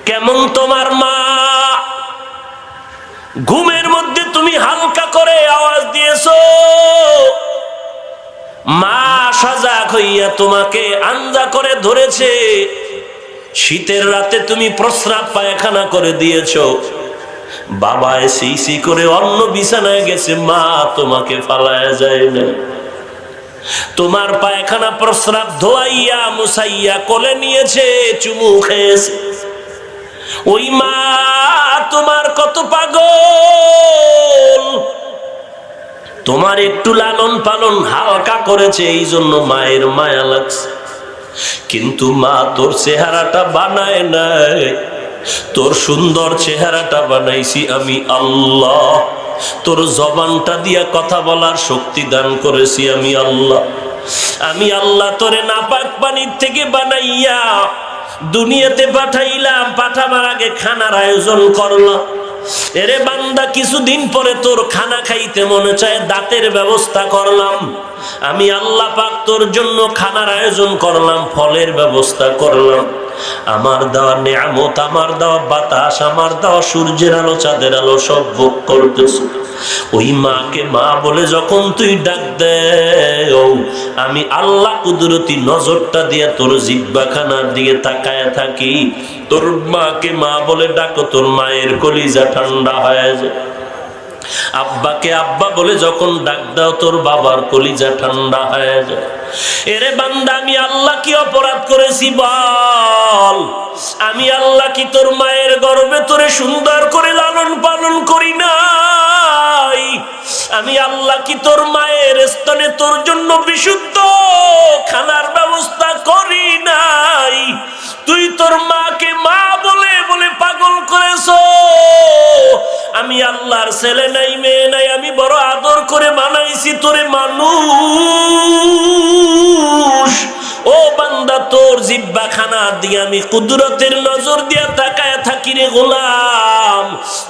কেমন তোমার মা? ঘুমের মধ্যে তুমি হালকা করে আওয়াজ দিয়েছো, মা সজাগ হইয়া তোমাকে আঞ্জা করে ধরেছে। শীতের রাতে তুমি প্রস্রাব পায়খানা করে দিয়েছো, বাবা এসি করে অন্য বিছানায় গেছে, মা তোমাকে ফালায়া যায় না। তোমার পায়খানা প্রস্রাব ধোয়াইয়া মুছাইয়া কোলে নিয়েছে, চুমু খেয়েছে। ওই মা তোমার কত পাগল, তোমার একটু লালন পালন হালকা করেছে, এই জন্য মায়ের মায়া লাগছে। কিন্তু মা তোর চেহারাটা বানায় নাই, তোর সুন্দর চেহারাটা বানাইছি আমি আল্লাহ। তোর জবানটা দিয়া কথা বলার শক্তি দান করেছি আমি আল্লাহ। আমি আল্লাহ তোরে নাপাক পানির থেকে বানাইয়া দুনিয়াতে পাঠাইলাম, পাঠাবার আগে খানার আয়োজন করলাম। এরে বান্দা, কিছুদিন পরে তোর খানা খাইতে মনে চায়, দাঁতের ব্যবস্থা করলাম। আমি আল্লাহ পাক তোর জন্য খানার আয়োজন করলাম, ফলের ব্যবস্থা করলাম। আমার দেওয়া নিয়ামত, আমার দেওয়া বাতাস, আমার দেওয়া সূর্যের আলো, চাঁদের আলো সব ভোগ করতেছ। ওই মাকে মা বলে যখন তুই ডাক দেও, আমি আল্লাহ কুদরতি নজরটা দিয়ে তোর জিহ্বাখানার দিকে তাকায় থাকি। তোর মাকে মা বলে ডাকো, তোর মায়ের কলিজা ঠান্ডা হয়ে যায়। আব্বাকে আব্বা বলে যখন ডাক দাও, তোর বাবার কলিজা ঠান্ডা হয়ে যায়। এরে বান্দা, আমি আল্লাহ কি অপরাধ করেছি বল? আমি আল্লাহ কি তোর মায়ের গর্ভে তোরে সুন্দর করে লালন পালন করি নাই? আমি আল্লাহ কি তোর মায়ের স্তনে তোর জন্য বিশুদ্ধ খানার ব্যবস্থা করি নাই? তুই তোর মাকে মা বলে বলে পাগল করেছ। আমি আল্লাহর ছেলে নাই, মেয়ে নাই, আমি বড় আদর করে বানাইছি তোরে মানুষ। ও বান্দা, তোর জিহ্বা খানার দিয়ে আমি কুদরতের নজর দিয়ে তাকায় থাকি রে গোলাম।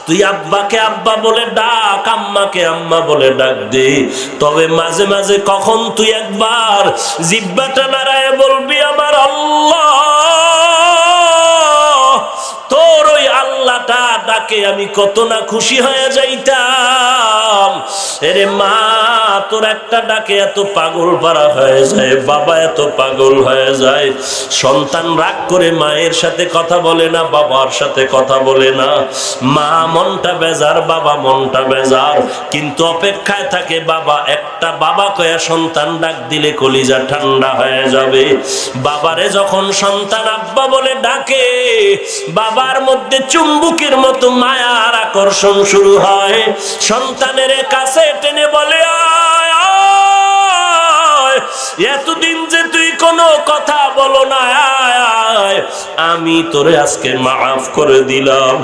তুই আব্বাকে আব্বা বলে ডাক, আম্মাকে আম্মা বলে ডাক দে। তবে মাঝে মাঝে কখন তুই একবার জিহ্বাটা নাড়ায় বলবি আমার আল্লাহ। তোর ওই আল্লাহটা ডাকে আমি কত না খুশি হয়ে যাইতাম। এরে মা, তোর একটা ডাকে এত পাগল পারা হয়ে যায়, বাবা এত পাগল হয়ে যায়। সন্তান রাগ করে মায়ের সাথে কথা বলে না, বাবার সাথে কথা বলে না। মা মনটা বেজার, বাবা মনটা বেজার, কিন্তু অপেক্ষায় থাকে বাবা। একটা বাবা কয়া সন্তান ডাক দিলে কলিজা ঠান্ডা হয়ে যাবে। বাবারে যখন সন্তান আব্বা বলে ডাকে, বাবার মধ্যে চুম্বকের মতো মায়ার আকর্ষণ শুরু হয়। সন্তানের কাছে টেনে বলে, আয় আয়, এতদিন যে তুই কোনো কথা বলো না, আয় আয়, আমি তোরে আজকে মাফ করে দিলাম।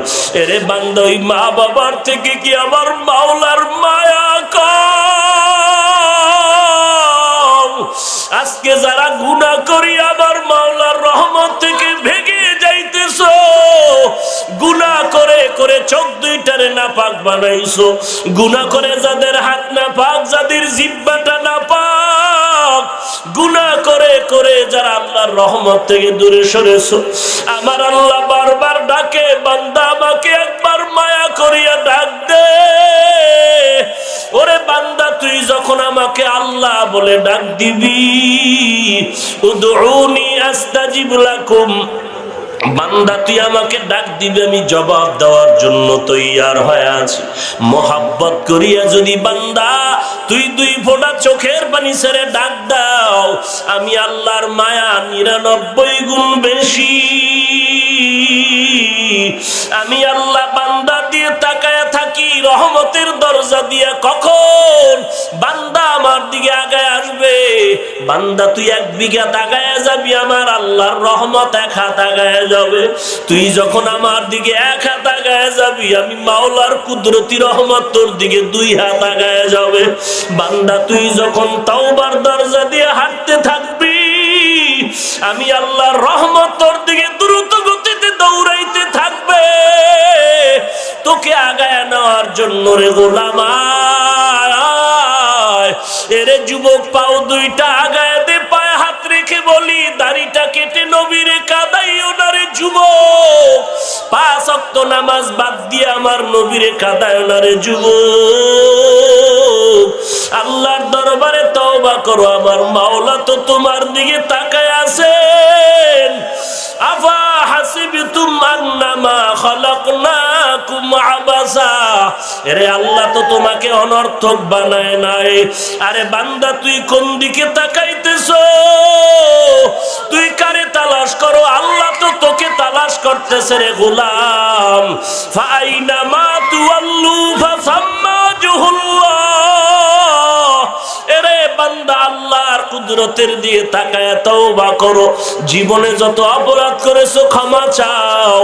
এরে বান্দা, ওই মা বাবার থেকে কি আমার মাওলার মায়া কম? আজকে যারা গুনাহ করি আমার মাওলার রহমত থেকে ভেগে যাইতেছো। গুনাহ করে করে চোখ দুইটারে নাপাক বানাইছো। গুনাহ করে যাদের হাত নাপাক, যাদের জিহ্বাটা নাপাক, গুনাহ করে করে যারা আল্লাহর রহমত থেকে দূরে সরেছো, আমার আল্লাহ বারবার ডাকে, বান্দা আমাকে একবার মায়া করিয়া ডাক দে। ওরে বান্দা, তুই যখন আমাকে আল্লাহ বলে ডাক দিবি, উদউনি আস্তাজিব লাকুম, বান্দা তুই আমাকে ডাক দিবে, আমি জবাব দেওয়ার জন্য তৈয়ার হয়ে আছি। মোহাব্বত করিয়া যদি বান্দা তুই দুই ফোঁটা চোখের পানি ছেড়ে ডাক দাও, আমি আল্লাহর মায়া 99 গুণ বেশি। আমি আল্লাহ বান্দা দিয়ে তাকায় থাকি রহমতের দরজা দিয়া, কখন বান্দা আমার দিকে আগায় আসবে। বান্দা তুই 1 বিঘা আগায় যাবি, আমার আল্লাহর রহমত 1 হাত আগায় যাবে। তুই যখন আমার দিকে 1 হাত আগায় যাবি, আমি মাওলার কুদরতি রহমত তোর দিকে 2 হাত আগায় যাবে। বান্দা তুই যখন তাওবার দরজা দিয়ে হাঁটতে থাকবি, আমি আল্লাহর রহমত তোর দিকে দ্রুত গতিতে দৌড়াইতে থাকবে, তোকে আগায় নেওয়ার জন্য রে গোলাম। এরে যুবক, পাও দুইটা আগায় দে, পায়ে হাত রেখে বলি, দাড়িটা কেটে নবীরে কাঁদাইও না রে যুবক। 5 ওয়াক্ত নামাজ বাদ দিয়ে আমার নবীরে কাঁদায় না রে যুবক। আল্লাহর দরবারে তওবা করো, আমার মাওলা তো তোমার দিকে তাকায় আছেন। আফা হাসিবতুম আন্নামা খালাকনাকুম আবাসা, আরে আল্লাহ তো তোমাকে অনর্থক বানায় নাই। আরে বান্দা তুই কোন দিকে তাকাইতেছো? তুই কারে তালাশ করো? আল্লাহ তো তোকে তালাশ করতেছে রে গোলাম। ফাইনামা তুওয়াল্লু ফাসাম্মা ওয়াজহুল্লাহ, এরে বান্দা আল্লাহর কুদরতের দিয়ে তাকায় তওবা করো। জীবনে যত অপরাধ করেছো ক্ষমা চাও।